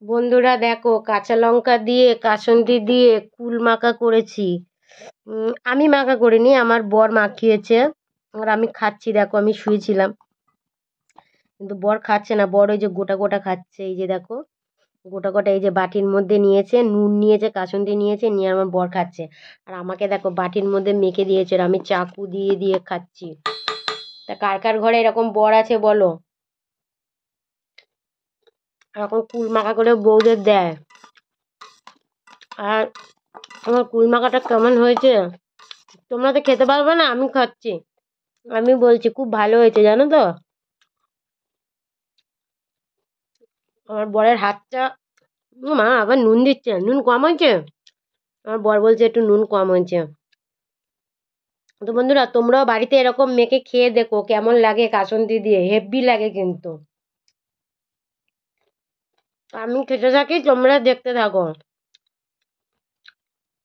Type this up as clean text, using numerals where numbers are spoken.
বন্ধুরা দেখো, কাঁচা লঙ্কা দিয়ে কাসুন্দি দিয়ে কুল মাখা করেছি। আমি মাখা করিনি, আমার বর মাখিয়েছে। আর আমি খাচ্ছি, দেখো আমি শুয়েছিলাম কিন্তু বর খাচ্ছে না, বর ওই যে গোটা গোটা খাচ্ছে। এই যে দেখো গোটা গোটা, এই যে বাটির মধ্যে নিয়েছে, নুন নিয়েছে, কাসুন্দি নিয়েছে, নিয়ে আমার বর খাচ্ছে। আর আমাকে দেখো বাটির মধ্যে মেখে দিয়েছে, আর আমি চাকু দিয়ে দিয়ে খাচ্ছি। তা কার কার ঘরে এরকম বর আছে বলো, এরকম কুল মাখা করে বউদের দেয়। আর আমার কুল মাখাটা কেমন হয়েছে তোমরা তো খেতে পারবে না, আমি খাচ্ছি। আমি বলছি খুব ভালো হয়েছে, জানো তো। আমার বরের হাতটা, মা আবার নুন দিচ্ছে, নুন কম হয়েছে। আমার বর বলছে একটু নুন কম হয়েছে। তো বন্ধুরা, তোমরাও বাড়িতে এরকম মেখে খেয়ে দেখো কেমন লাগে, কাসুন্দি দিয়ে হেভি লাগে কিন্তু। আমি খেতে থাকি, তোমরা দেখতে থাকো।